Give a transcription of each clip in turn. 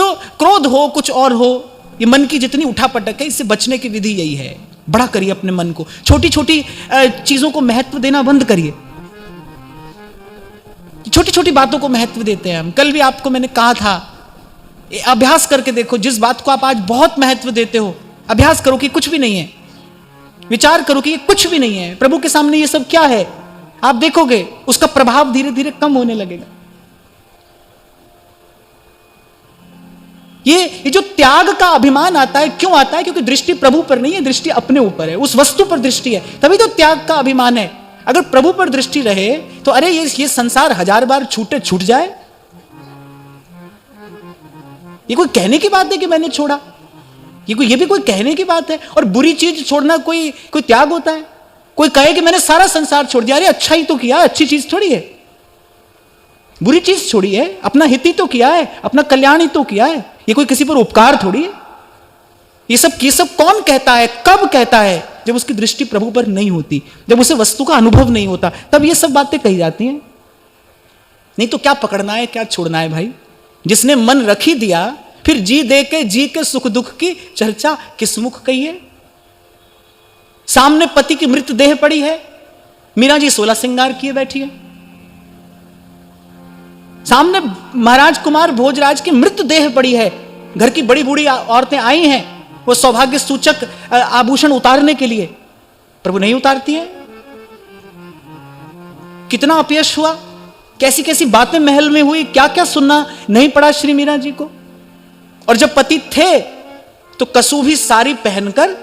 तो क्रोध हो, कुछ और हो, ये मन की जितनी उठापटक है, इससे बचने की विधि यही है। बड़ा करिए अपने मन को, छोटी छोटी चीजों को महत्व देना बंद करिए। छोटी छोटी बातों को महत्व देते हैं हम। कल भी आपको मैंने कहा था, अभ्यास करके देखो, जिस बात को आप आज बहुत महत्व देते हो, अभ्यास करो कि कुछ भी नहीं है, विचार करो कि ये कुछ भी नहीं है, प्रभु के सामने ये सब क्या है। आप देखोगे उसका प्रभाव धीरे धीरे कम होने लगेगा। ये जो त्याग का अभिमान आता है, क्यों आता है? क्योंकि दृष्टि प्रभु पर नहीं है, दृष्टि अपने ऊपर है, उस वस्तु पर दृष्टि है, तभी तो त्याग का अभिमान है। अगर प्रभु पर दृष्टि रहे तो अरे ये संसार 1000 बार छूट जाए, ये कोई कहने की बात है कि मैंने छोड़ा? ये भी कोई कहने की बात है? और बुरी चीज छोड़ना कोई त्याग होता है? कोई कहे कि मैंने सारा संसार छोड़ दिया, अरे अच्छा ही तो किया, अच्छी चीज थोड़ी है, बुरी चीज छोड़ी है, अपना हित ही तो किया है, अपना कल्याण ही तो किया है, ये कोई किसी पर उपकार थोड़ी है। ये सब कौन कहता है, कब कहता है? जब उसकी दृष्टि प्रभु पर नहीं होती, जब उसे वस्तु का अनुभव नहीं होता, तब ये सब बातें कही जाती हैं। नहीं तो क्या पकड़ना है, क्या छोड़ना है भाई? जिसने मन रख ही दिया, फिर जी के सुख दुख की चर्चा किस मुख कहिए। सामने पति की मृत देह पड़ी है, मीरा जी 16 श्रृंगार किए बैठी है। सामने महाराज कुमार भोजराज की मृत देह पड़ी है, घर की बड़ी बूढ़ी औरतें आई हैं वो सौभाग्य सूचक आभूषण उतारने के लिए, प्रभु नहीं उतारती है। कितना अपयश हुआ, कैसी कैसी बातें महल में हुई, क्या क्या सुनना नहीं पड़ा श्री मीरा जी को। और जब पति थे तो कसूभी साड़ी पहनकर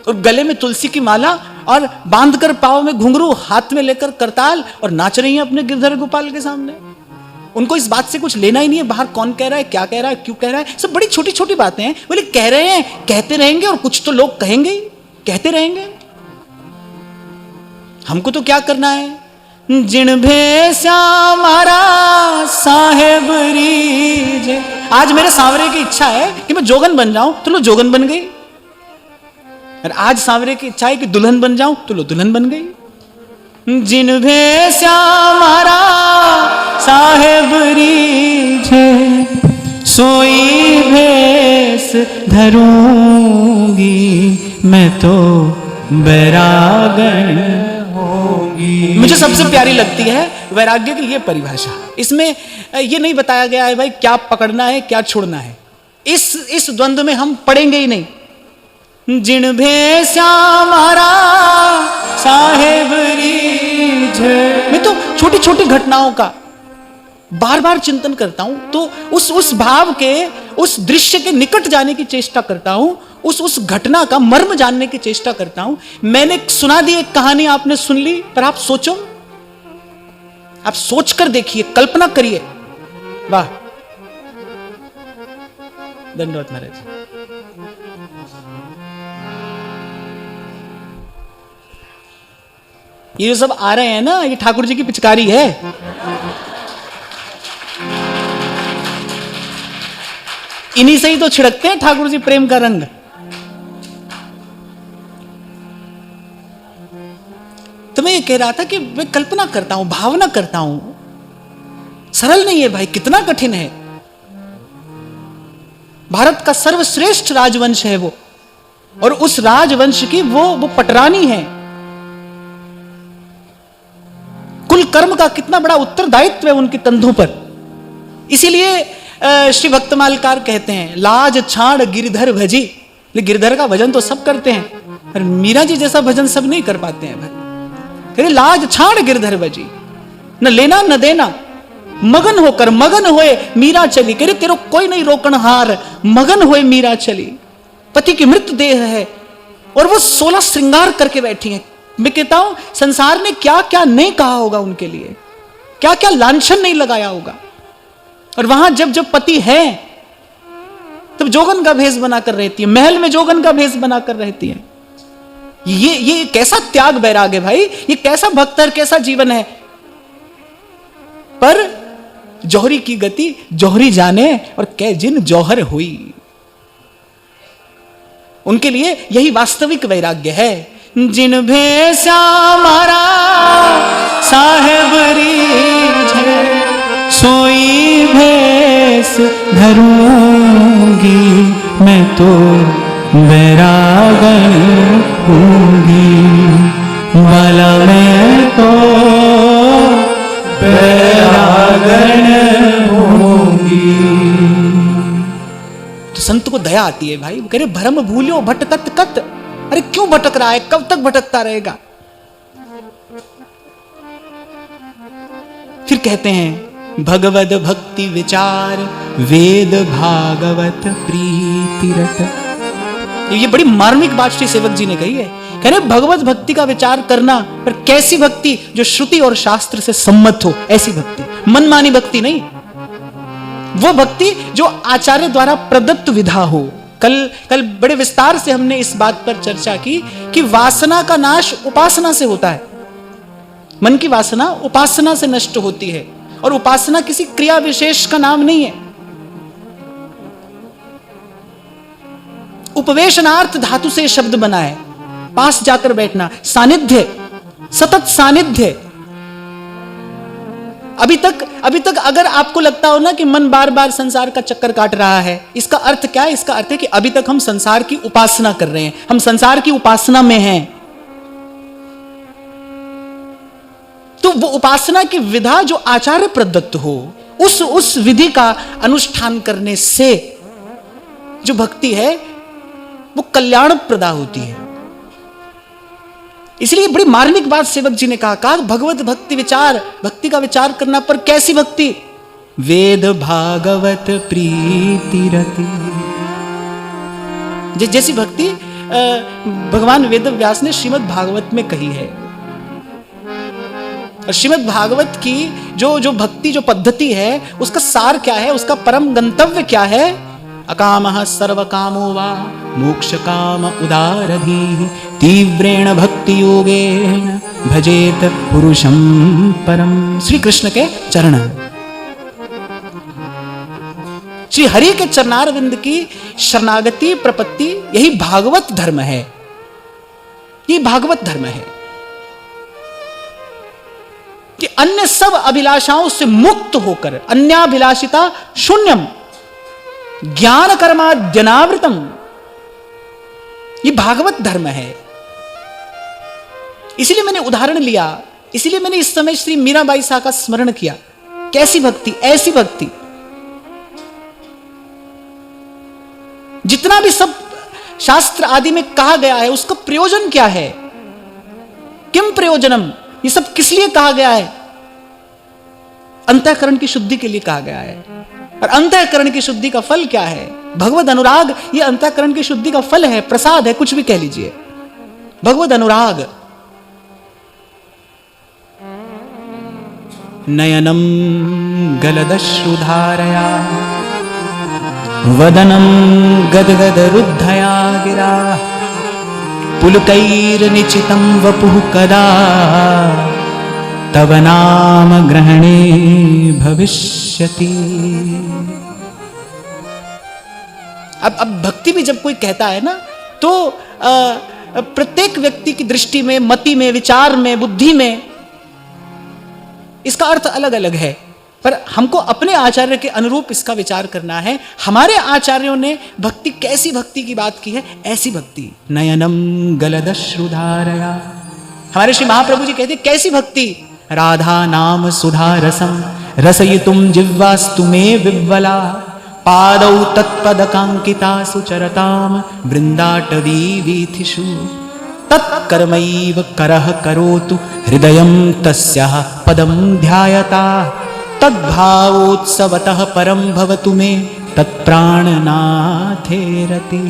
और गले में तुलसी की माला और बांधकर पांव में घुंघरू, हाथ में लेकर करताल, और नाच रही हैं अपने गिरधर गोपाल के सामने। उनको इस बात से कुछ लेना ही नहीं है बाहर कौन कह रहा है, क्या कह रहा है, क्यों कह रहा है, सब बड़ी छोटी छोटी बातें हैं। बोले कह रहे हैं, कहते रहेंगे, और कुछ तो लोग कहेंगे ही, कहते रहेंगे। हमको तो क्या करना है? जिन भेसा मारा साहेब रीज। आज मेरे सांवरे की इच्छा है कि मैं जोगन बन जाऊं, तो लो जोगन बन गई। और आज सांवरे की इच्छा है कि दुल्हन बन जाऊं, तो लो दुल्हन बन गई। जिन भेसा मारा साहेब रीज, सोई भेस धरूंगी, मैं तो बैरागन होगी। मुझे सबसे प्यारी लगती है वैराग्य की ये परिभाषा। इसमें ये नहीं बताया गया है भाई क्या पकड़ना है, क्या छोड़ना है। इस द्वंद्व में हम पड़ेंगे ही नहीं। जिन भेसा मारा साहेब रीझ, मैं तो छोटी छोटी घटनाओं का बार बार चिंतन करता हूं, तो उस भाव के, उस दृश्य के निकट जाने की चेष्टा करता हूं, उस घटना का मर्म जानने की चेष्टा करता हूं। मैंने सुना दी एक कहानी, आपने सुन ली, पर आप सोचो, आप सोचकर देखिए, कल्पना करिए। वाह, धन्यवाद महाराज। ये जो सब आ रहे हैं ना, ये ठाकुर जी की पिचकारी है। इन्हीं से ही तो छिड़कते हैं ठाकुर जी प्रेम का रंग। तो मैं ये कह रहा था कि मैं कल्पना करता हूं, भावना करता हूं। सरल नहीं है भाई, कितना कठिन है। भारत का सर्वश्रेष्ठ राजवंश है वो, और उस राजवंश की वो पटरानी है। कुल कर्म का कितना बड़ा उत्तरदायित्व है उनके कंधों पर। इसीलिए श्री भक्तमालकार कहते हैं, लाज छाड़ गिरधर भजी। गिरधर का भजन तो सब करते हैं, पर मीरा जी जैसा भजन सब नहीं कर पाते हैं भाई। कह लाज छाड़ गिरधर भजी, न लेना न देना, मगन होकर, मगन होए मीरा चली। कह तेरो कोई नहीं रोकन हार, मगन होए मीरा चली। पति की मृत देह है और वो 16 श्रृंगार करके बैठी हैं। मैं कहता हूं संसार ने क्या क्या नहीं कहा होगा उनके लिए, क्या क्या लांछन नहीं लगाया होगा। और वहां जब पति है तब जोगन का भेष बनाकर रहती है, महल में जोगन का भेष बनाकर रहती है। ये कैसा त्याग बैराग है भाई, ये कैसा भक्त है, कैसा जीवन है। पर जौहरी की गति जौहरी जाने, और कै जिन जौहर हुई। उनके लिए यही वास्तविक वैराग्य है। जिन भेसा मारा साहेब रीझ, सोई भेष धरूंगी, मैं तो बैरागन हूंगी, भला मैं तो बैरागन हूंगी। तो संत को दया आती है भाई, कह रहे भरम भूलो भटकत कत, अरे क्यों भटक रहा है, कब तक भटकता रहेगा। फिर कहते हैं भगवद भक्ति विचार वेद भागवत प्रीति रत। ये बड़ी मार्मिक बात श्री सेवक जी ने कही है। कह रहे भगवत भक्ति का विचार करना, पर कैसी भक्ति, जो श्रुति और शास्त्र से सम्मत हो, ऐसी भक्ति, मनमानी भक्ति नहीं, वो भक्ति जो आचार्य द्वारा प्रदत्त विधा हो। कल बड़े विस्तार से हमने इस बात पर चर्चा की कि वासना का नाश उपासना से होता है। मन की वासना उपासना से नष्ट होती है, और उपासना किसी क्रिया विशेष का नाम नहीं है। उपवेशनार्थ धातु से शब्द बना है, पास जाकर बैठना, सानिध्य, सतत सानिध्य। अभी तक अगर आपको लगता हो ना कि मन बार बार संसार का चक्कर काट रहा है, इसका अर्थ क्या है? इसका अर्थ है कि अभी तक हम संसार की उपासना कर रहे हैं, हम संसार की उपासना में हैं। तो वो उपासना की विधा जो आचार्य प्रदत्त हो, उस विधि का अनुष्ठान करने से जो भक्ति है वो कल्याण प्रदा होती है। इसलिए बड़ी मार्मिक बात सेवक जी ने कहा भगवत भक्ति विचार, भक्ति का विचार करना, पर कैसी भक्ति? वेद भागवत प्रीति रति। जैसी भक्ति भगवान वेद व्यास ने श्रीमद् भागवत में कही है। और श्रीमद् भागवत की जो भक्ति, जो पद्धति है, उसका सार क्या है, उसका परम गंतव्य क्या है? अकामः सर्व कामो वा मोक्ष काम उदारधीः तीव्रेण भक्ति योगेन भजेत पुरुषं परम। श्री कृष्ण के चरण, श्री हरि के चरणारविंद की शरणागति प्रपत्ति, यही भागवत धर्म है। ये भागवत धर्म है कि अन्य सब अभिलाषाओं से मुक्त होकर, अन्याभिलाषिता शून्यम ज्ञान कर्माद्यनावृतम, ये भागवत धर्म है। इसीलिए मैंने उदाहरण लिया, इसीलिए मैंने इस समय श्री मीराबाई शाह का स्मरण किया। कैसी भक्ति, ऐसी भक्ति। जितना भी सब शास्त्र आदि में कहा गया है, उसका प्रयोजन क्या है? किम प्रयोजनम? ये सब किस लिए कहा गया है? अंतःकरण की शुद्धि के लिए कहा गया है। और अंतःकरण की शुद्धि का फल क्या है? भगवद अनुराग। ये अंतःकरण की शुद्धि का फल है, प्रसाद है, कुछ भी कह लीजिए। भगवद अनुराग। नयनम गलदश्रुधारया वदनम गदगद रुद्धया गिरा पुलकैर्निचितं वपुः कदा तव नाम ग्रहणे भविष्यति। अब भक्ति भी जब कोई कहता है ना, तो प्रत्येक व्यक्ति की दृष्टि में, मति में, विचार में, बुद्धि में इसका अर्थ अलग अलग है। पर हमको अपने आचार्य के अनुरूप इसका विचार करना है। हमारे आचार्यों ने भक्ति, कैसी भक्ति की बात की है? ऐसी भक्ति। नयनम गलदश्रुधारया। हमारे श्री महाप्रभु जी कहते कैसी भक्ति? राधा नाम सुधा रसम रसयितुम जिह्वास्तु मे विह्वला पादौ तत्पदकांकिता सुचरताम वृंदाटवी वीथिषु तत्कर्मैव करः करोतु हृदयं तस्याः पदं ध्यायता तद्भावोत्सवतः परं भवतु मे तत्प्राणनाथे रति।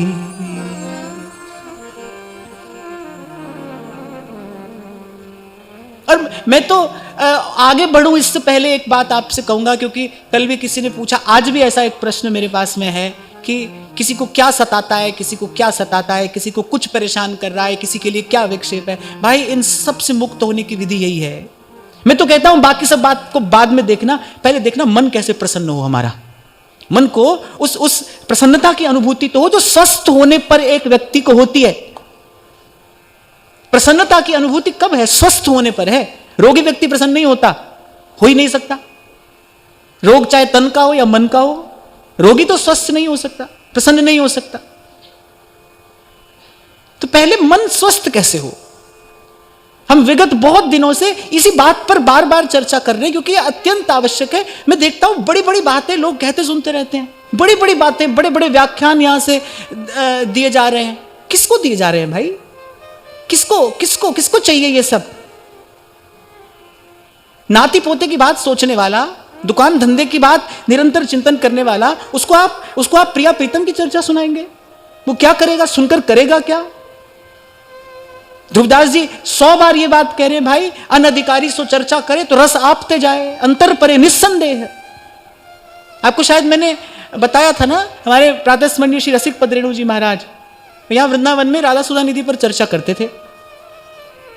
और मैं तो आगे बढ़ूं इससे पहले एक बात आपसे कहूंगा, क्योंकि कल भी किसी ने पूछा, आज भी ऐसा एक प्रश्न मेरे पास में है कि किसी को क्या सताता है, किसी को क्या सताता है, किसी को कुछ परेशान कर रहा है, किसी के लिए क्या विक्षेप है। भाई इन सब से मुक्त होने की विधि यही है। मैं तो कहता हूं बाकी सब बात को बाद में देखना, पहले देखना मन कैसे प्रसन्न हो। हमारा मन को उस प्रसन्नता की अनुभूति तो हो जो स्वस्थ होने पर एक व्यक्ति को होती है। प्रसन्नता की अनुभूति कब है? स्वस्थ होने पर है। रोगी व्यक्ति प्रसन्न नहीं होता, हो ही नहीं सकता। रोग चाहे तन का हो या मन का हो, रोगी तो स्वस्थ नहीं हो सकता, प्रसन्न नहीं हो सकता। तो पहले मन स्वस्थ कैसे हो? हम विगत बहुत दिनों से इसी बात पर बार बार चर्चा कर रहे हैं, क्योंकि यह अत्यंत आवश्यक है। मैं देखता हूं बड़ी बड़ी बातें लोग कहते सुनते रहते हैं, बड़ी बड़ी बातें, बड़े बड़े व्याख्यान यहां से दिए जा रहे हैं। किसको दिए जा रहे हैं भाई? किसको किसको किसको चाहिए ये सब? नाती पोते की बात सोचने वाला, दुकान धंधे की बात निरंतर चिंतन करने वाला, उसको आप प्रिया प्रीतम की चर्चा सुनाएंगे? वो क्या करेगा? सुनकर करेगा क्या? ध्रुवदास जी 100 बार ये बात कह रहे हैं, भाई अनधिकारी सो चर्चा करे तो रस आपते जाए, अंतर परे निस्संदेह। आपको शायद मैंने बताया था ना, हमारे प्रातः स्मरणीय श्री रसिक पद रेणु जी महाराज यहां वृंदावन में राधा सुधा निधि पर चर्चा करते थे।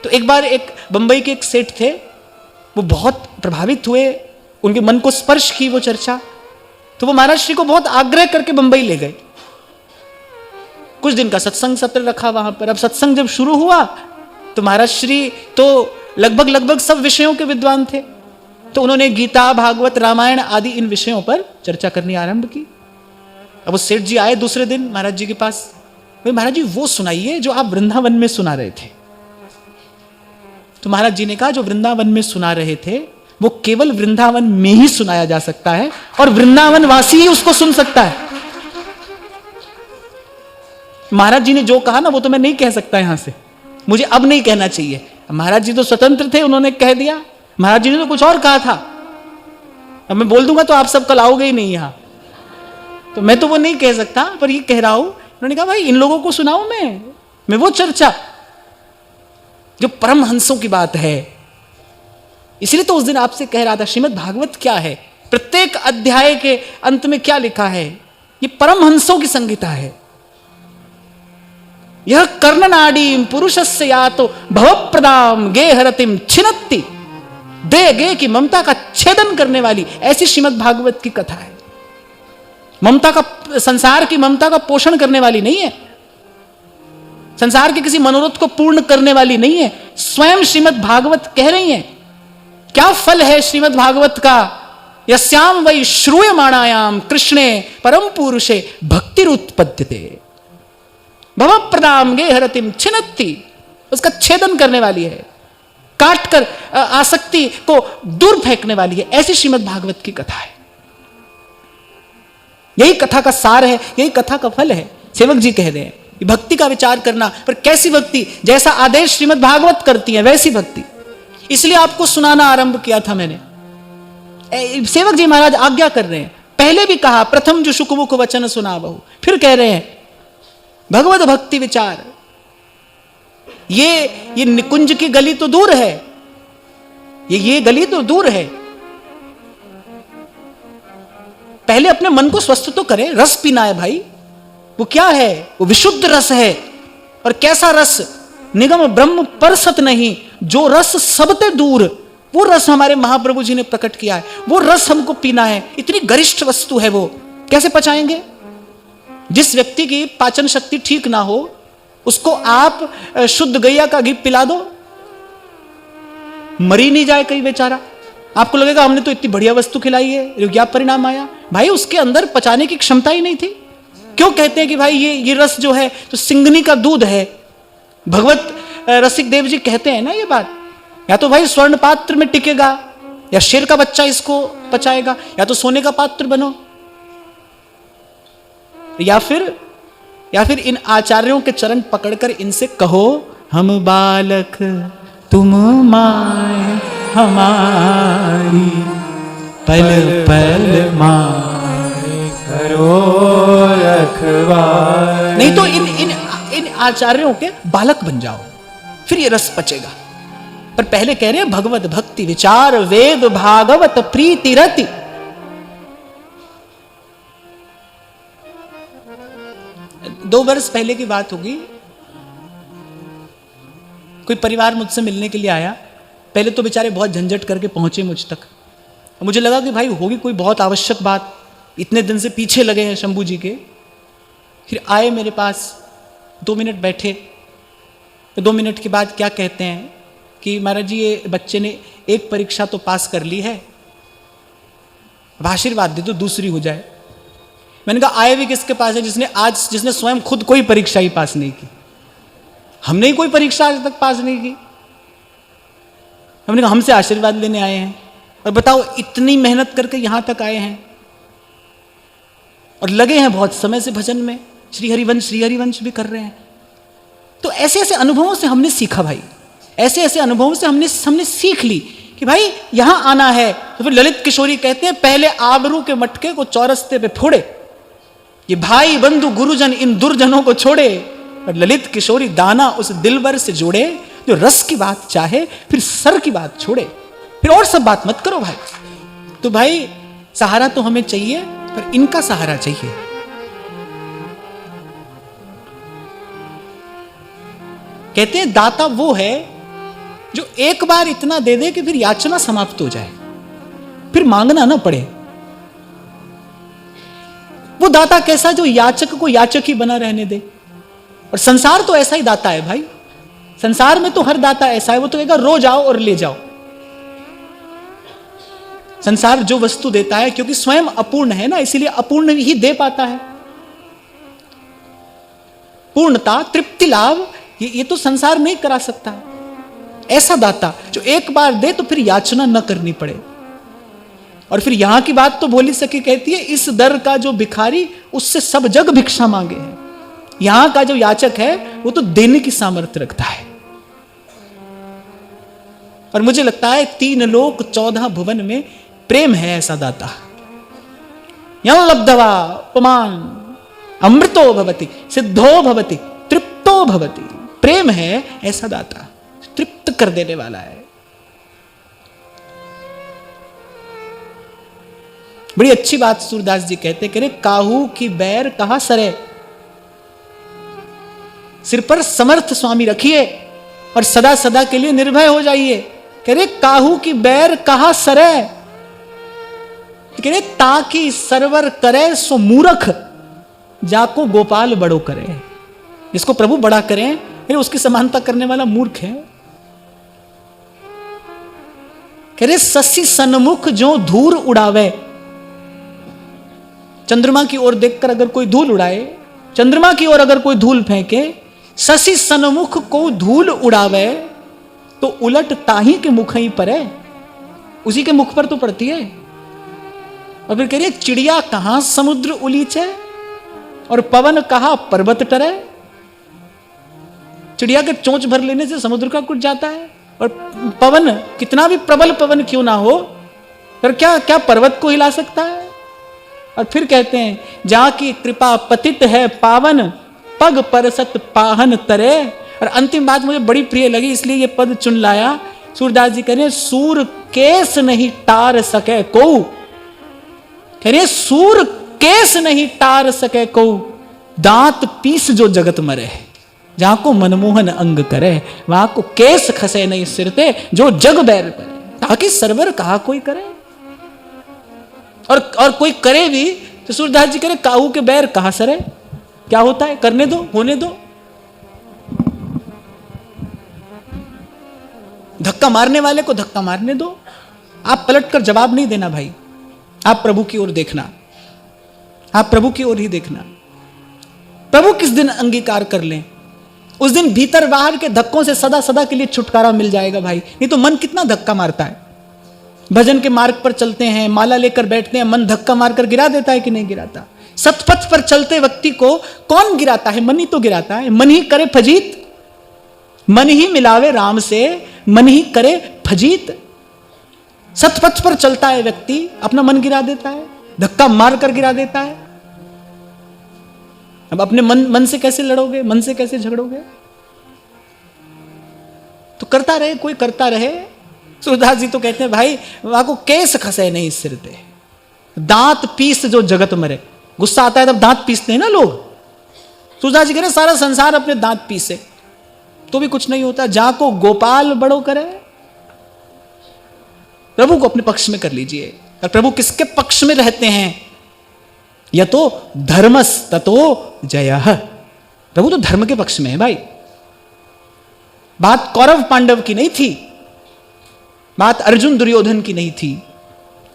तो एक बार एक बंबई के एक सेठ थे, वो बहुत प्रभावित हुए, उनके मन को स्पर्श की वो चर्चा। तो वो महाराज श्री को बहुत आग्रह करके बंबई ले गए। कुछ दिन का सत्संग सत्र रखा वहां पर। अब सत्संग जब शुरू हुआ तो महाराज श्री तो लगभग सब विषयों के विद्वान थे, तो उन्होंने गीता, भागवत, रामायण आदि इन विषयों पर चर्चा करनी आरंभ की। अब वो सेठ जी आए दूसरे दिन महाराज जी के पास, भाई महाराज जी वो सुनाइए जो आप वृंदावन में सुना रहे थे। तो महाराज जी ने कहा, जो वृंदावन में सुना रहे थे वो केवल वृंदावन में ही सुनाया जा सकता है, और वृंदावन वासी ही उसको सुन सकता है। महाराज जी ने जो कहा ना वो तो मैं नहीं कह सकता यहां से, मुझे अब नहीं कहना चाहिए। महाराज जी तो स्वतंत्र थे, उन्होंने कह दिया। महाराज जी ने तो कुछ और कहा था, अब मैं बोल दूंगा तो आप सब कल आओगे ही नहीं यहां, तो मैं तो वो नहीं कह सकता, पर ये कह रहा हूं। उन्होंने कहा भाई इन लोगों को सुनाओ, मैं वो चर्चा जो परमहंसों की बात है। इसलिए तो उस दिन आपसे कह रहा था श्रीमद् भागवत क्या है, प्रत्येक अध्याय के अंत में क्या लिखा है, ये परमहंसों की संगीता है। यह कर्णनाडीम पुरुषस्य यातो भवप्रदाम गे हरतिम छिनत्ति, दे गे की ममता का छेदन करने वाली ऐसी श्रीमद् भागवत की कथा है। ममता का, संसार की ममता का पोषण करने वाली नहीं है, संसार के किसी मनोरथ को पूर्ण करने वाली नहीं है। स्वयं श्रीमद् भागवत कह रही हैं क्या फल है श्रीमद् भागवत का, यस्याम वै श्रूयमाणायाम कृष्णे परम पुरुषे भक्तिरुत्पद्यते भवप्रदाम गे हरतिम छिनत्ति, उसका छेदन करने वाली है, काट कर आसक्ति को दूर फेंकने वाली है। ऐसी श्रीमद् भागवत की कथा है, यही कथा का सार है, यही कथा का फल है। सेवक जी कह रहे हैं भक्ति का विचार करना, पर कैसी भक्ति? जैसा आदेश श्रीमद् भागवत करती है वैसी भक्ति। इसलिए आपको सुनाना आरंभ किया था मैंने। सेवक जी महाराज आज्ञा कर रहे हैं, पहले भी कहा प्रथम जो शुकमुख वचन सुना बहु, फिर कह रहे हैं भगवत भक्ति विचार। ये निकुंज की गली तो दूर है, ये गली तो दूर है। पहले अपने मन को स्वस्थ तो करें, रस पीना है भाई। वो क्या है? वो विशुद्ध रस है। और कैसा रस? निगम ब्रह्म परसत नहीं, जो रस सबते दूर, वो रस हमारे महाप्रभु जी ने प्रकट किया है। वो रस हमको पीना है, इतनी गरिष्ठ वस्तु है वो, कैसे पचाएंगे? जिस व्यक्ति की पाचन शक्ति ठीक ना हो उसको आप शुद्ध गैया का घी पिला दो, मरी नहीं जाए कहीं बेचारा। आपको लगेगा हमने तो इतनी बढ़िया वस्तु खिलाई है, क्या परिणाम आया? भाई उसके अंदर पचाने की क्षमता ही नहीं थी। क्यों कहते हैं कि भाई ये रस जो है तो सिंगनी का दूध है? भगवत रसिक देव जी कहते हैं ना ये बात, या तो भाई स्वर्ण पात्र में टिकेगा, या शेर का बच्चा इसको पचाएगा, या तो सोने का पात्र बनो, या फिर इन आचार्यों के चरण पकड़कर इनसे कहो हम बालक तुम माए हमारी, पल पल माए करो रखवारी। नहीं तो इन आचार्यों के बालक बन जाओ, फिर ये रस पचेगा। पर पहले कह रहे हैं भगवत भक्ति विचार, वेद भागवत प्रीति रति। दो वर्ष पहले की बात होगी, कोई परिवार मुझसे मिलने के लिए आया। पहले तो बेचारे बहुत झंझट करके पहुंचे मुझ तक। मुझे लगा कि भाई होगी कोई बहुत आवश्यक बात, इतने दिन से पीछे लगे हैं शंभू जी के। फिर आए मेरे पास, 2 मिनट बैठे। 2 मिनट के बाद क्या कहते हैं कि महाराज जी ये बच्चे ने एक परीक्षा तो पास कर ली है, अब आशीर्वाद दे तो दूसरी हो जाए। मैंने कहा आए भी किसके पास है जिसने स्वयं खुद कोई परीक्षा ही पास नहीं की। हमने ही कोई परीक्षा आज तक पास नहीं की। हमने कहा हमसे आशीर्वाद लेने आए हैं, और बताओ इतनी मेहनत करके यहां तक आए हैं और लगे हैं बहुत समय से भजन में, श्री हरिवंश भी कर रहे हैं। तो ऐसे ऐसे अनुभवों से हमने सीखा भाई, ऐसे ऐसे अनुभवों से हमने सीख ली कि भाई यहां आना है। तो फिर ललित किशोरी कहते हैं पहले आबरू के मटके को चौरस्ते पे फोड़े, ये भाई बंधु गुरुजन इन दुर्जनों को छोड़े, और ललित किशोरी दाना उस दिलबर से जोड़े जो रस की बात चाहे फिर सर की बात छोड़े, फिर और सब बात मत करो भाई। तो भाई सहारा तो हमें चाहिए, पर इनका सहारा चाहिए। कहते हैं दाता वो है जो एक बार इतना दे दे कि फिर याचना समाप्त हो जाए, फिर मांगना ना पड़े। वो दाता कैसा जो याचक को याचक ही बना रहने दे। और संसार तो ऐसा ही दाता है भाई, संसार में तो हर दाता ऐसा है, वो तो कहेगा रोज आओ और ले जाओ। संसार जो वस्तु देता है, क्योंकि स्वयं अपूर्ण है ना, इसीलिए अपूर्ण ही दे पाता है। पूर्णता तृप्ति लाभ ये तो संसार नहीं करा सकता। ऐसा दाता जो एक बार दे तो फिर याचना न करनी पड़े। और फिर यहां की बात तो भोली सखी कहती है, इस दर का जो भिखारी उससे सब जग भिक्षा मांगे है। यहां का जो याचक है वो तो देने की सामर्थ्य रखता है। और मुझे लगता है 3 लोक 14 भुवन में प्रेम है ऐसा दाता। यं लब्धवा पुमान अमृतो भवति सिद्धो भवति तृप्तो भवति। प्रेम है ऐसा दाता, तृप्त कर देने वाला है। बड़ी अच्छी बात सूरदास जी कहते करे, काहू की बैर कहां सरे, सिर पर समर्थ स्वामी रखिए और सदा सदा के लिए निर्भय हो जाइए। कह रहे काहू की बैर कहां सरे, कह रहे ताकि सरवर करे सो मूर्ख जाको गोपाल बड़ो करे। जिसको प्रभु बड़ा करें फिर उसकी समानता करने वाला मूर्ख है। कह रहे ससी सन्मुख जो धूल उड़ावे, चंद्रमा की ओर देखकर अगर कोई धूल उड़ाए, चंद्रमा की ओर अगर कोई धूल फेंके, शशि सन्मुख को धूल उड़ावे तो उलट ताही के मुख ही पर है, उसी के मुख पर तो पड़ती है। और फिर कह रही चिड़िया कहां समुद्र उलीचे और पवन कहां पर्वत टरे। चिड़िया के चोंच भर लेने से समुद्र का कुछ जाता है, और पवन कितना भी प्रबल पवन क्यों ना हो, पर क्या क्या पर्वत को हिला सकता है। और फिर कहते हैं जहां की कृपा पतित है पावन पग परसत पाहन तरे। और अंतिम बात मुझे बड़ी प्रिय लगी इसलिए ये पद चुन लाया। सूरदास जी कह रहे सूर केस नहीं टार सके को, कह रहे सूर केस नहीं टार सके को, दांत पीस जो जगत मरे। जहां को मनमोहन अंग करे वहां को केस खसे नहीं सिरते जो जग बैर करे। ताकि सरवर कहा कोई करे, और कोई करे भी तो सूरदास जी करे काहू के बैर कहां सरे। क्या होता है, करने दो, होने दो। धक्का मारने वाले को धक्का मारने दो। आप पलटकर जवाब नहीं देना भाई, आप प्रभु की ओर देखना, आप प्रभु की ओर ही देखना। प्रभु किस दिन अंगीकार कर लें, उस दिन भीतर बाहर के धक्कों से सदा सदा के लिए छुटकारा मिल जाएगा भाई। नहीं तो मन कितना धक्का मारता है। भजन के मार्ग पर चलते हैं, माला लेकर बैठते हैं, मन धक्का मारकर गिरा देता है कि नहीं गिराता। सतपथ पर चलते व्यक्ति को कौन गिराता है, मन ही तो गिराता है। मन ही करे फजीत, मन ही मिलावे राम से, मन ही करे फजीत। सतपथ पर चलता है व्यक्ति, अपना मन गिरा देता है, धक्का मारकर गिरा देता है। अब अपने मन से कैसे लड़ोगे, मन से कैसे झगड़ोगे। तो करता रहे, कोई करता रहे। सूरदास जी तो कहते हैं भाई वहां को केस खसे नहीं सिर पे, दांत पीस जो जगत मरे। गुस्सा आता है तब दांत पीसते हैं ना लोग। सूरदास जी कह रहे सारा संसार अपने दांत पीसे तो भी कुछ नहीं होता। जहां को गोपाल बड़ो करे, प्रभु को अपने पक्ष में कर लीजिए। और प्रभु किसके पक्ष में रहते हैं, यह तो धर्मस ततो जयः। प्रभु तो धर्म के पक्ष में है भाई। बात कौरव पांडव की नहीं थी, बात अर्जुन दुर्योधन की नहीं थी,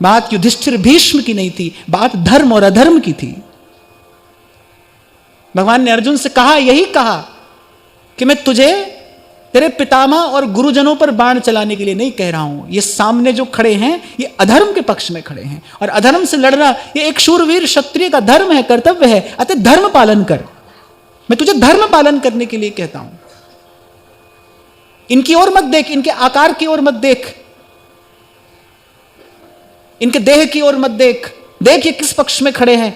बात युधिष्ठिर भीष्म की नहीं थी, बात धर्म और अधर्म की थी। भगवान ने अर्जुन से कहा, यही कहा कि मैं तुझे तेरे पितामह और गुरुजनों पर बाण चलाने के लिए नहीं कह रहा हूं। ये सामने जो खड़े हैं ये अधर्म के पक्ष में खड़े हैं, और अधर्म से लड़ना ये एक शूरवीर क्षत्रिय का धर्म है, कर्तव्य है। अतः धर्म पालन कर। मैं तुझे धर्म पालन करने के लिए कहता हूं। इनकी ओर मत देख, इनके आकार की ओर मत देख, इनके देह की ओर मत देख। देख ये किस पक्ष में खड़े हैं।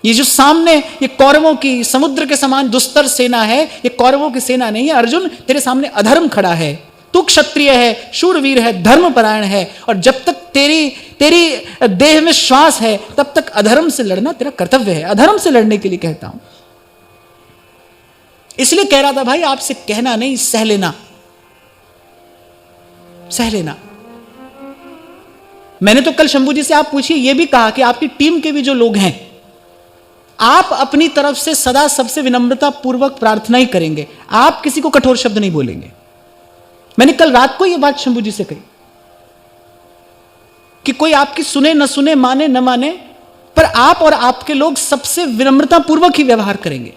ये जो सामने ये कौरवों की समुद्र के समान दुस्तर सेना है, ये कौरवों की सेना नहीं है। अर्जुन, तेरे सामने अधर्म खड़ा है। तू क्षत्रिय है, शूरवीर है, धर्मपरायण है, और जब तक तेरी देह में श्वास है तब तक अधर्म से लड़ना तेरा कर्तव्य है। अधर्म से लड़ने के लिए कहता हूं। इसलिए कह रहा था भाई, आपसे कहना नहीं, सह लेना, सह लेना। मैंने तो कल शंभू जी से आप पूछिए ये भी कहा कि आपकी टीम के भी जो लोग हैं, आप अपनी तरफ से सदा सबसे विनम्रता पूर्वक प्रार्थना ही करेंगे, आप किसी को कठोर शब्द नहीं बोलेंगे। मैंने कल रात को यह बात शंभू जी से कही कि कोई आपकी सुने न सुने, माने न माने, पर आप और आपके लोग सबसे विनम्रता पूर्वक ही व्यवहार करेंगे।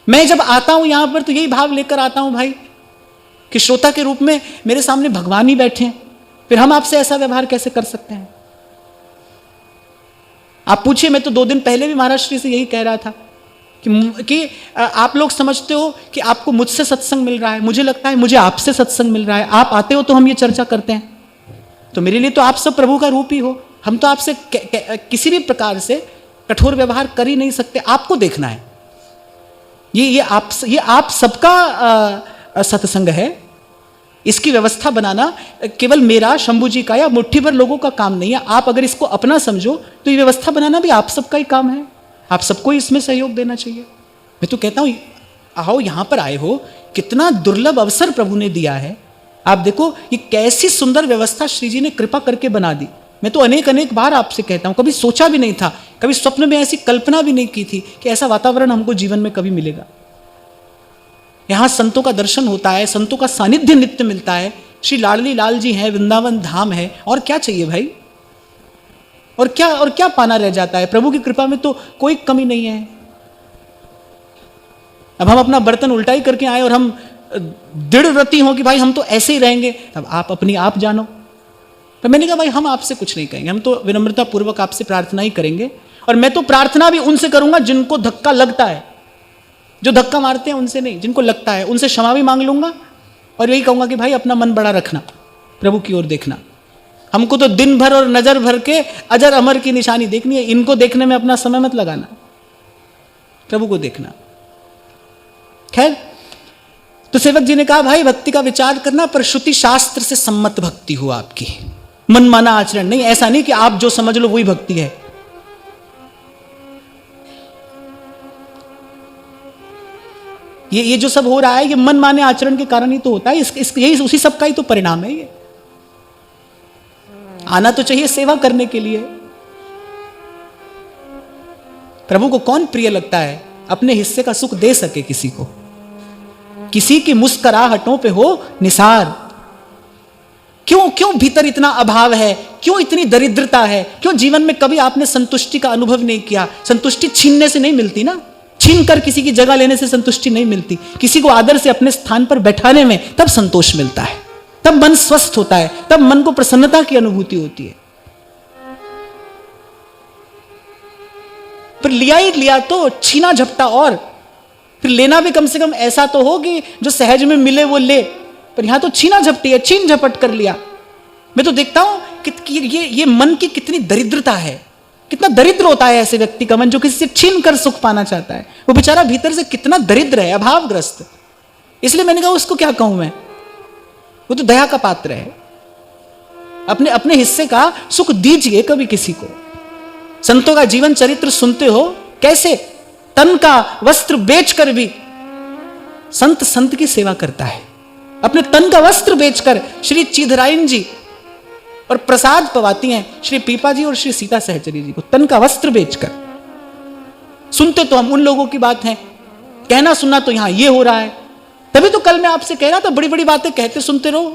मैं जब आता हूं यहां पर तो यही भाव लेकर आता हूं भाई कि श्रोता के रूप में मेरे सामने भगवान ही बैठे हैं, फिर हम आपसे ऐसा व्यवहार कैसे कर सकते हैं। आप पूछिए, मैं तो 2 दिन पहले भी महाराज श्री से यही कह रहा था कि आप लोग समझते हो कि आपको मुझसे सत्संग मिल रहा है, मुझे लगता है मुझे आपसे सत्संग मिल रहा है। आप आते हो तो हम ये चर्चा करते हैं, तो मेरे लिए तो आप सब प्रभु का रूप ही हो। हम तो आपसे किसी भी प्रकार से कठोर व्यवहार कर ही नहीं सकते। आपको देखना है, ये आप सबका सत्संग है। इसकी व्यवस्था बनाना केवल मेरा, शंभू जी का या मुट्ठी भर लोगों का काम नहीं है। आप अगर इसको अपना समझो तो ये व्यवस्था बनाना भी आप सबका ही काम है। आप सबको इसमें सहयोग देना चाहिए। मैं तो कहता हूं, आओ, यहां पर आए हो, कितना दुर्लभ अवसर प्रभु ने दिया है। आप देखो ये कैसी सुंदर व्यवस्था श्री जी ने कृपा करके बना दी। मैं तो अनेक बार आपसे कहता हूं, कभी सोचा भी नहीं था, कभी स्वप्न में ऐसी कल्पना भी नहीं की थी कि ऐसा वातावरण हमको जीवन में कभी मिलेगा। यहां संतों का दर्शन होता है, संतों का सानिध्य नित्य मिलता है। श्री लाडली लाल जी हैं, वृंदावन धाम है, और क्या चाहिए भाई। और क्या पाना रह जाता है। प्रभु की कृपा में तो कोई कमी नहीं है। अब हम अपना बर्तन उल्टा ही करके आए और हम दृढ़ व्रती हों कि भाई हम तो ऐसे ही रहेंगे, तब आप अपनी आप जानो। तो मैंने कहा भाई हम आपसे कुछ नहीं कहेंगे, हम तो विनम्रता पूर्वक आपसे प्रार्थना ही करेंगे। और मैं तो प्रार्थना भी उनसे करूंगा जिनको धक्का लगता है। जो धक्का मारते हैं उनसे नहीं, जिनको लगता है उनसे क्षमा भी मांग लूंगा, और यही कहूंगा कि भाई अपना मन बड़ा रखना, प्रभु की ओर देखना। हमको तो दिन भर और नजर भर के अजर अमर की निशानी देखनी है। इनको देखने में अपना समय मत लगाना, प्रभु को देखना। खैर, तो सेवक जी ने कहा भाई भक्ति का विचार करना, पर श्रुति शास्त्र से सम्मत भक्ति हो आपकी, मनमाना आचरण नहीं। ऐसा नहीं कि आप जो समझ लो वही भक्ति है। ये जो सब हो रहा है ये मन माने आचरण के कारण ही तो होता है। यही उसी सब का ही तो परिणाम है। ये आना तो चाहिए सेवा करने के लिए। प्रभु को कौन प्रिय लगता है अपने हिस्से का सुख दे सके किसी को, किसी की मुस्कुराहटों पे हो निसार। क्यों भीतर इतना अभाव है, क्यों इतनी दरिद्रता है, क्यों जीवन में कभी आपने संतुष्टि का अनुभव नहीं किया। संतुष्टि छीनने से नहीं मिलती ना, छीन कर किसी की जगह लेने से संतुष्टि नहीं मिलती। किसी को आदर से अपने स्थान पर बैठाने में तब संतोष मिलता है, तब मन स्वस्थ होता है, तब मन को प्रसन्नता की अनुभूति होती है। पर लिया ही लिया तो छीना झपटा, और फिर लेना भी कम से कम ऐसा तो हो कि जो सहज में मिले वो ले। पर यहां तो छीना झपटी है, छीन झपट कर लिया। मैं तो देखता हूं कि ये मन की कितनी दरिद्रता है, कितना दरिद्र होता है ऐसे व्यक्ति का मन जो किसी से छीन कर सुख पाना चाहता है। वो बेचारा भीतर से कितना दरिद्र है, अभावग्रस्त। इसलिए मैंने कहा उसको क्या कहूं मैं, वो तो दया का पात्र है। अपने हिस्से का सुख दीजिए कभी किसी को। संतों का जीवन चरित्र सुनते हो, कैसे तन का वस्त्र बेचकर भी संत की सेवा करता है। अपने तन का वस्त्र बेचकर श्री चीधराइन जी और प्रसाद पवाती हैं श्री पीपा जी और श्री सीता सहचरी जी को, तन का वस्त्र बेचकर। सुनते तो हम उन लोगों की बात है, कहना सुनना तो यहां ये हो रहा है। तभी तो कल मैं आपसे कह रहा था, बड़ी बड़ी बातें कहते सुनते रहो,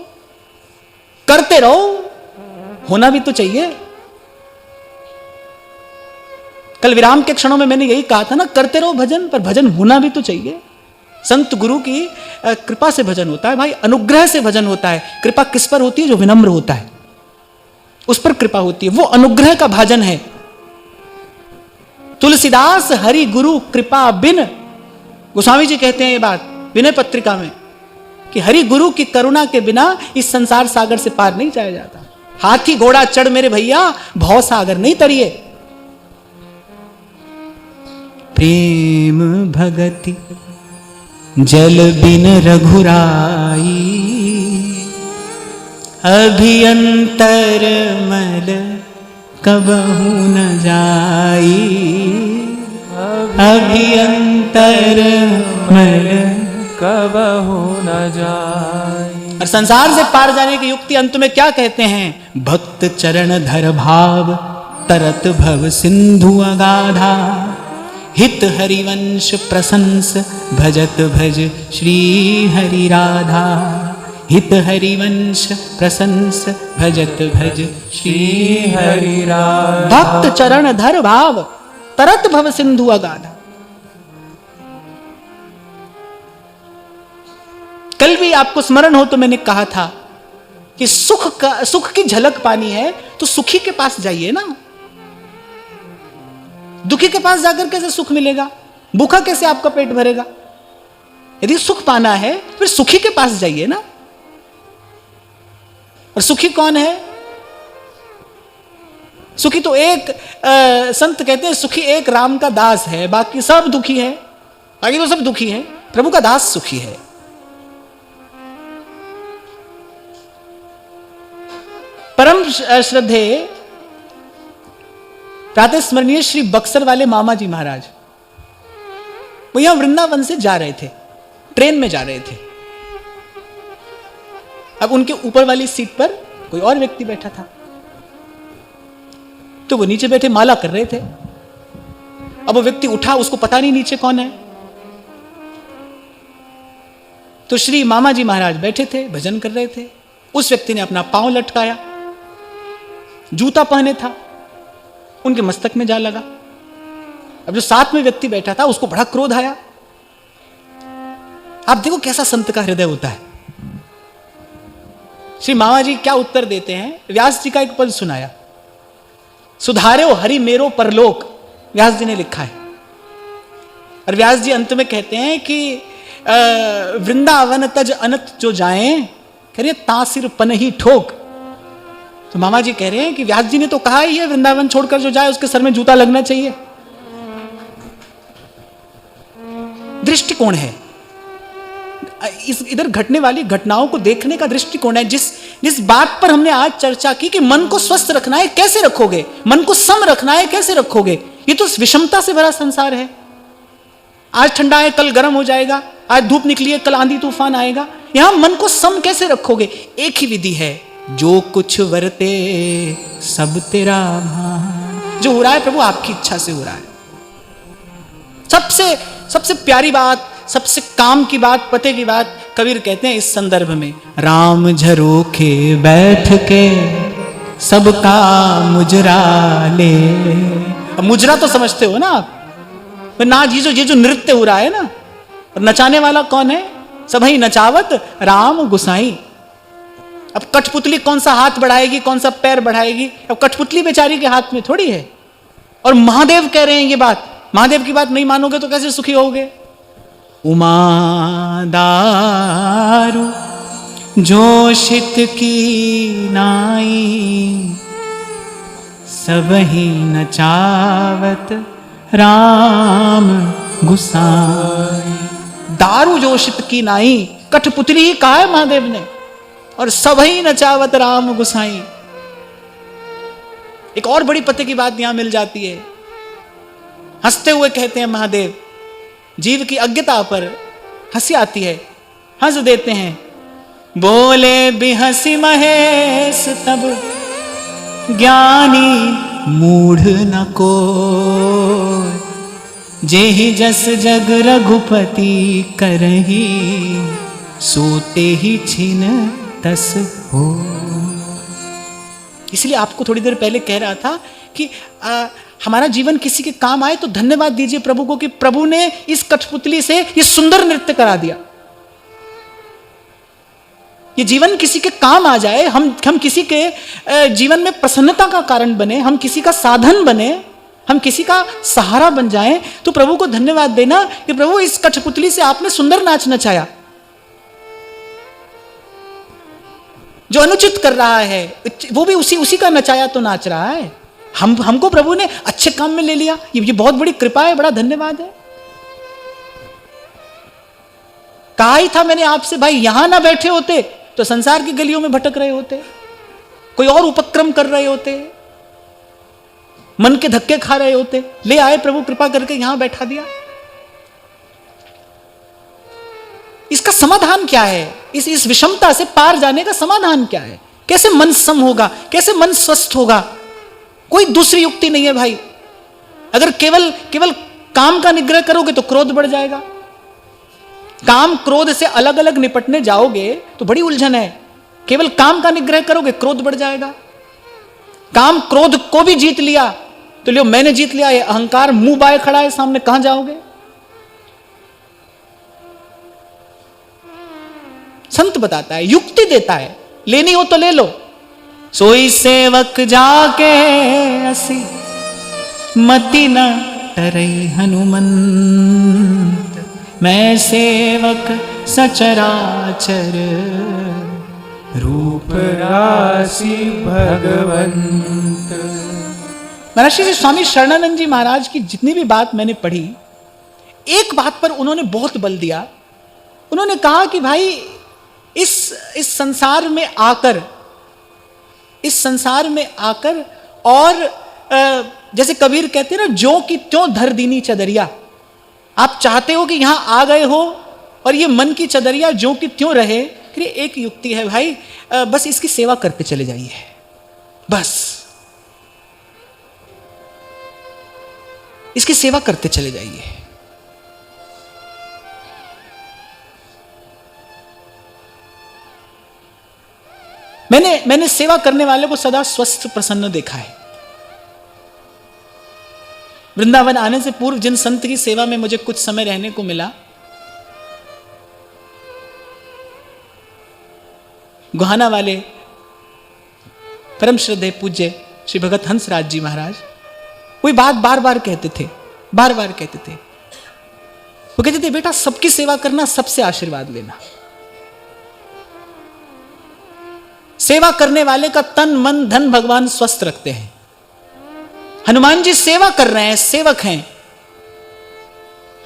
करते रहो, होना भी तो चाहिए। कल विराम के क्षणों में मैंने यही कहा था ना, करते रहो भजन, पर भजन होना भी तो चाहिए। संत गुरु की कृपा से भजन होता है भाई, अनुग्रह से भजन होता है। कृपा किस पर होती है? जो विनम्र होता है उस पर कृपा होती है, वो अनुग्रह का भाजन है। तुलसीदास हरि गुरु कृपा बिन, गोस्वामी जी कहते हैं ये बात विनय पत्रिका में, कि हरि गुरु की करुणा के बिना इस संसार सागर से पार नहीं जाया जाता। हाथी घोड़ा चढ़ मेरे भैया, भव सागर नहीं तरिए। प्रेम भगति जल बिन रघुराई, अभियंतर मल कबहू न जाई, अभियंतर मल कबहू न जाई। और संसार से पार जाने की युक्ति अंत में क्या कहते हैं? भक्त चरण धर भाव, तरत भव सिंधु अगाधा, हित हरिवंश प्रशंस, भजत भज श्री हरि राधा, हित हरिवंश प्रशंस, भजत भज श्री हरि राधा। भक्त चरण धर भाव, तरत भव सिंधु अगाधा। कल भी आपको स्मरण हो तो मैंने कहा था कि सुख की झलक पानी है तो सुखी के पास जाइए ना। दुखी के पास जाकर कैसे सुख मिलेगा? भूखा कैसे आपका पेट भरेगा? यदि सुख पाना है फिर सुखी के पास जाइए ना। और सुखी कौन है? सुखी तो एक संत कहते हैं सुखी एक राम का दास है, बाकी सब दुखी है। बाकी तो सब दुखी है, प्रभु का दास सुखी है। परम श्रद्धे प्रातः स्मरणीय श्री बक्सर वाले मामा जी महाराज, वो यहां वृंदावन से जा रहे थे, ट्रेन में जा रहे थे। अब उनके ऊपर वाली सीट पर कोई और व्यक्ति बैठा था, तो वो नीचे बैठे माला कर रहे थे। अब वो व्यक्ति उठा, उसको पता नहीं नीचे कौन है। तो श्री मामा जी महाराज बैठे थे, भजन कर रहे थे। उस व्यक्ति ने अपना पांव लटकाया, जूता पहने था, उनके मस्तक में जा लगा। अब जो साथ में व्यक्ति बैठा था उसको बड़ा क्रोध आया। आप देखो कैसा संत का हृदय होता है। श्री मामा जी क्या उत्तर देते हैं? व्यास जी का एक पद सुनाया, सुधार्यो हरि मेरो परलोक, व्यास जी ने लिखा है। और व्यास जी अंत में कहते हैं कि वृंदावन तज अनत जो जाए, कह रहे तासिर पन ही ठोक। तो मामा जी कह रहे हैं कि व्यास जी ने तो कहा ही है वृंदावन छोड़कर जो जाए उसके सर में जूता लगना चाहिए। दृष्टिकोण है इधर घटने वाली घटनाओं को देखने का दृष्टिकोण है। जिस बात पर हमने आज चर्चा की कि मन को स्वस्थ रखना है, कैसे रखोगे? मन को सम रखना है, कैसे रखोगे? ये तो विषमता से भरा संसार है। आज ठंडा है, कल गर्म हो जाएगा। आज धूप निकली है, कल आंधी तूफान आएगा। यहां मन को सम कैसे रखोगे? एक ही विधि है, जो कुछ वरते सब तेरा भान। जो हो रहा है प्रभु आपकी इच्छा से हो रहा है। सबसे प्यारी बात, सबसे काम की बात, पते की बात कबीर कहते हैं इस संदर्भ में, राम झरोखे बैठ के सबका मुजरा ले। अब मुजरा तो समझते हो ना आप, ना ये जो नृत्य हो रहा है ना, और नचाने वाला कौन है? सबही नचावत राम गुसाई। अब कठपुतली कौन सा हाथ बढ़ाएगी, कौन सा पैर बढ़ाएगी? अब कठपुतली बेचारी के हाथ में थोड़ी है। और महादेव कह रहे हैं ये बात, महादेव की बात नहीं मानोगे तो कैसे सुखी होगे? उमा दारू जोशित की नाई, सबही नचावत राम गुसाई। दारू जोशित की नाई, कठपुतली ही कहा है महादेव ने, और सबही नचावत राम गुसाई। एक और बड़ी पते की बात यहां मिल जाती है। हंसते हुए कहते हैं महादेव, जीव की अज्ञता पर हंसी आती है, हंस देते हैं। बोले बिहसी महेश तब ज्ञानी मूढ़ न को, जेहि जस जग रघुपति करही, सोते ही छिन तस हो। इसलिए आपको थोड़ी देर पहले कह रहा था कि हमारा जीवन किसी के काम आए तो धन्यवाद दीजिए प्रभु को कि प्रभु ने इस कठपुतली से ये सुंदर नृत्य करा दिया। ये जीवन किसी के काम आ जाए, हम किसी के जीवन में प्रसन्नता का कारण बने, हम किसी का साधन बने, हम किसी का सहारा बन जाएं, तो प्रभु को धन्यवाद देना कि प्रभु इस कठपुतली से आपने सुंदर नाच नचाया। जो अनुचित कर रहा है वो भी उसी का नचाया तो नाच रहा है। हमको प्रभु ने अच्छे काम में ले लिया, ये बहुत बड़ी कृपा है, बड़ा धन्यवाद है। कहा ही था मैंने आपसे, भाई यहां ना बैठे होते तो संसार की गलियों में भटक रहे होते, कोई और उपक्रम कर रहे होते, मन के धक्के खा रहे होते। ले आए प्रभु, कृपा करके यहां बैठा दिया। इसका समाधान क्या है? इस विषमता से पार जाने का समाधान क्या है? कैसे मन सम होगा, कैसे मन स्वस्थ होगा? कोई दूसरी युक्ति नहीं है भाई। अगर केवल काम का निग्रह करोगे तो क्रोध बढ़ जाएगा। काम क्रोध से अलग अलग निपटने जाओगे तो बड़ी उलझन है। केवल काम का निग्रह करोगे क्रोध बढ़ जाएगा। काम क्रोध को भी जीत लिया तो लियो मैंने जीत लिया, ये अहंकार मुंह बाए खड़ा है सामने, कहां जाओगे? संत बताता है, युक्ति देता है, लेनी हो तो ले लो। सोई सेवक जाके असी मति न टरई हनुमंत, मैं सेवक सचराचर रूप राशि भगवंत। महर्षि जी स्वामी शरणानंद जी महाराज की जितनी भी बात मैंने पढ़ी, एक बात पर उन्होंने बहुत बल दिया। उन्होंने कहा कि भाई इस संसार में आकर और जैसे कबीर कहते हैं ना, जो कि त्यों धर दीनी चदरिया। आप चाहते हो कि यहां आ गए हो और ये मन की चदरिया जो कि त्यों रहे, फिर एक युक्ति है भाई, बस इसकी सेवा करते चले जाइए। बस इसकी सेवा करते चले जाइए। मैंने सेवा करने वाले को सदा स्वस्थ प्रसन्न देखा है। वृंदावन आने से पूर्व जिन संत की सेवा में मुझे कुछ समय रहने को मिला, गोहाना वाले परम श्रद्धेय पूज्य श्री भगत हंसराज जी महाराज, वही बात बार बार कहते थे। वो कहते थे, बेटा सबकी सेवा करना, सबसे आशीर्वाद लेना। सेवा करने वाले का तन मन धन भगवान स्वस्थ रखते हैं। हनुमान जी सेवा कर रहे हैं, सेवक हैं।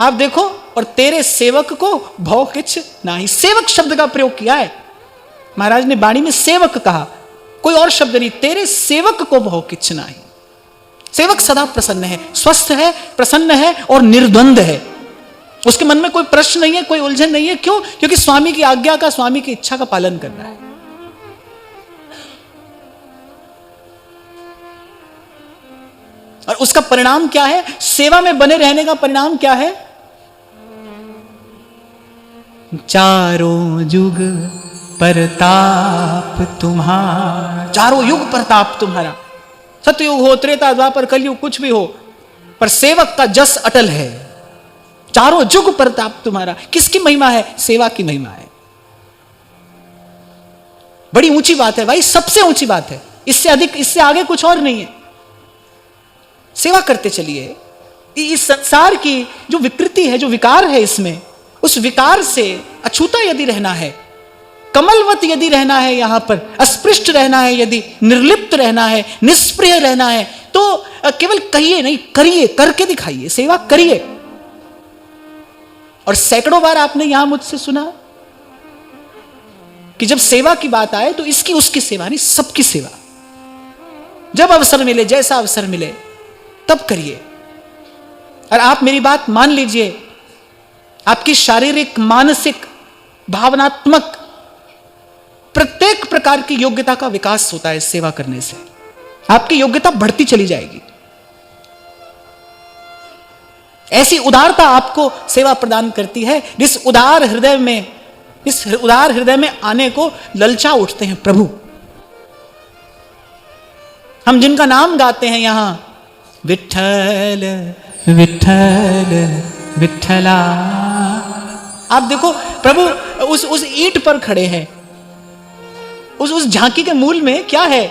आप देखो, और तेरे सेवक को भौ किछ नाही, सेवक शब्द का प्रयोग किया है महाराज ने वाणी में। सेवक कहा, कोई और शब्द नहीं, तेरे सेवक को भौ किछ नाही। सेवक सदा प्रसन्न है, स्वस्थ है, प्रसन्न है और निर्द्वंद है। उसके मन में कोई प्रश्न नहीं है, कोई उलझन नहीं है। क्यों? क्योंकि स्वामी की आज्ञा का, स्वामी की इच्छा का पालन कर रहा है। और उसका परिणाम क्या है? सेवा में बने रहने का परिणाम क्या है? चारों युग परताप तुम्हारा, चारों युग प्रताप तुम्हारा। सतयुग हो, त्रेता द्वापर कलयुग, कुछ भी हो, पर सेवक का जस अटल है। चारों युग प्रताप तुम्हारा। किसकी महिमा है? सेवा की महिमा है। बड़ी ऊंची बात है भाई, सबसे ऊंची बात है। इससे अधिक, इससे आगे कुछ और नहीं है। सेवा करते चलिए। इस संसार की जो विकृति है, जो विकार है इसमें, उस विकार से अछूता यदि रहना है, कमलवत यदि रहना है, यहां पर अस्पृष्ट रहना है, यदि निर्लिप्त रहना है, निष्प्रिय रहना है, तो केवल कहिए नहीं, करिए, करके दिखाइए, सेवा करिए। और सैकड़ों बार आपने यहां मुझसे सुना कि जब सेवा की बात आए तो इसकी उसकी सेवा नहीं, सबकी सेवा। जब अवसर मिले, जैसा अवसर मिले, तब करिए। और आप मेरी बात मान लीजिए, आपकी शारीरिक, मानसिक, भावनात्मक प्रत्येक प्रकार की योग्यता का विकास होता है सेवा करने से। आपकी योग्यता बढ़ती चली जाएगी। ऐसी उदारता आपको सेवा प्रदान करती है, जिस उदार हृदय में आने को ललचा उठते हैं प्रभु। हम जिनका नाम गाते हैं यहां, विठ्ठल विठ्ठल विठ्ठला। आप देखो प्रभु उस ईंट पर खड़े हैं, उस झांकी के मूल में क्या है?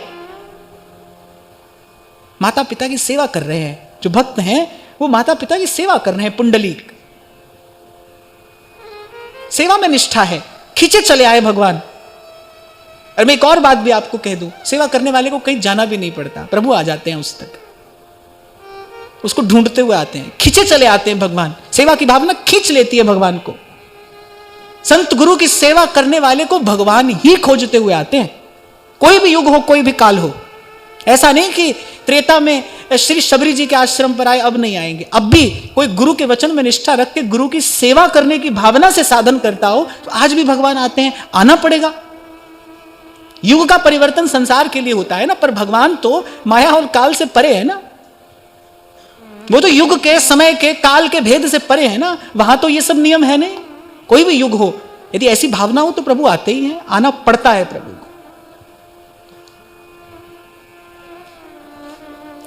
माता पिता की सेवा कर रहे हैं। जो भक्त हैं वो माता पिता की सेवा कर रहे हैं। पुंडलीक सेवा में निष्ठा है, खींचे चले आए भगवान। और मैं एक और बात भी आपको कह दूं, सेवा करने वाले को कहीं जाना भी नहीं पड़ता, प्रभु आ जाते हैं उस तक, उसको ढूंढते हुए आते हैं, खींचे चले आते हैं भगवान। सेवा की भावना खींच लेती है भगवान को। संत गुरु की सेवा करने वाले को भगवान ही खोजते हुए आते हैं। कोई भी युग हो, कोई भी काल हो। ऐसा नहीं कि त्रेता में श्री शबरी जी के आश्रम पर आए, अब नहीं आएंगे। अब भी कोई गुरु के वचन में निष्ठा रख के गुरु की सेवा करने की भावना से साधन करता हो तो आज भी भगवान आते हैं, आना पड़ेगा। युग का परिवर्तन संसार के लिए होता है ना, पर भगवान तो माया और काल से परे है ना। वो तो युग के, समय के, काल के भेद से परे है ना। वहां तो ये सब नियम है नहीं। कोई भी युग हो, यदि ऐसी भावना हो तो प्रभु आते ही हैं, आना पड़ता है प्रभु को।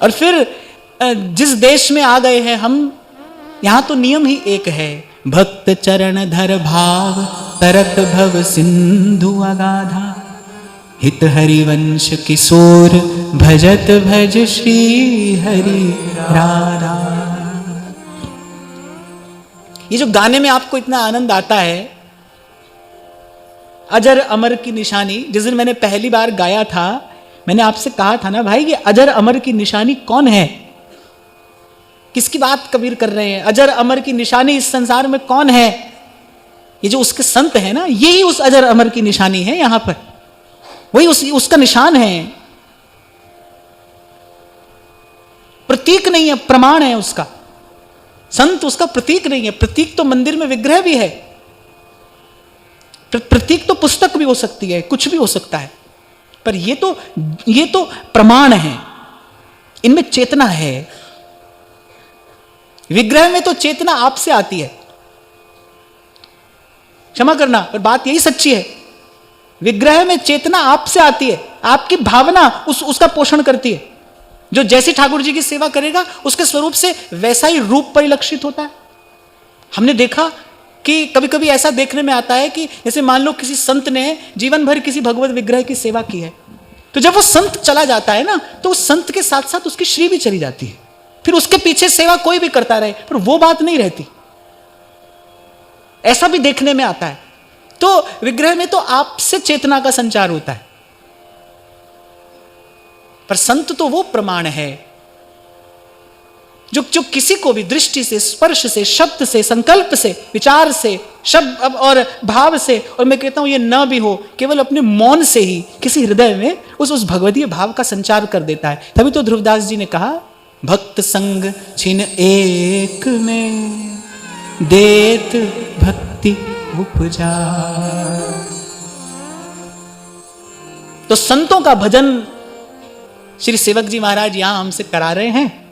और फिर जिस देश में आ गए हैं हम, यहां तो नियम ही एक है, भक्त चरण धर भाव तरत भव सिंधु अगाधा, हित हरिवंश किशोर भजत भज श्री हरि राधा। ये जो गाने में आपको इतना आनंद आता है, अजर अमर की निशानी, जिस दिन मैंने पहली बार गाया था, मैंने आपसे कहा था ना भाई, ये अजर अमर की निशानी कौन है? किसकी बात कबीर कर रहे हैं? अजर अमर की निशानी इस संसार में कौन है? ये जो उसके संत है ना, यही उस अजर अमर की निशानी है। यहां पर वही उसका निशान है। प्रतीक नहीं है, प्रमाण है उसका। संत उसका प्रतीक नहीं है। प्रतीक तो मंदिर में विग्रह भी है, प्रतीक तो पुस्तक भी हो सकती है, कुछ भी हो सकता है, पर ये तो प्रमाण है। इनमें चेतना है। विग्रह में तो चेतना आपसे आती है। क्षमा करना, पर बात यही सच्ची है। विग्रह में चेतना आपसे आती है, आपकी भावना उसका पोषण करती है। जो जैसी ठाकुर जी की सेवा करेगा उसके स्वरूप से वैसा ही रूप परिलक्षित होता है। हमने देखा कि कभी कभी ऐसा देखने में आता है कि जैसे मान लो किसी संत ने जीवन भर किसी भगवत विग्रह की सेवा की है, तो जब वो संत चला जाता है ना, तो उस संत के साथ साथ उसकी श्री भी चली जाती है। फिर उसके पीछे सेवा कोई भी करता रहे, पर वो बात नहीं रहती। ऐसा भी देखने में आता है। तो विग्रह में तो आपसे चेतना का संचार होता है, पर संत तो वो प्रमाण है जो किसी को भी दृष्टि से, स्पर्श से, शब्द से, संकल्प से, विचार से, शब्द और भाव से, और मैं कहता हूं ये न भी हो, केवल अपने मौन से ही किसी हृदय में उस भगवदीय भाव का संचार कर देता है। तभी तो ध्रुवदास जी ने कहा, भक्त संग छिन एक में देत भक्ति उपजा। तो संतों का भजन श्री सेवक जी महाराज यहां हमसे करा रहे हैं,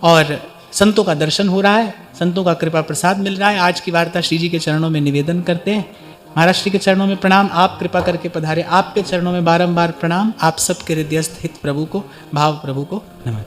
और संतों का दर्शन हो रहा है, संतों का कृपा प्रसाद मिल रहा है। आज की वार्ता श्री जी के चरणों में निवेदन करते हैं। महाराज श्री के चरणों में प्रणाम। आप कृपा करके पधारे। आपके चरणों में बारंबार प्रणाम। आप सबके हृदयस्थ हित प्रभु को, भाव प्रभु को नमन।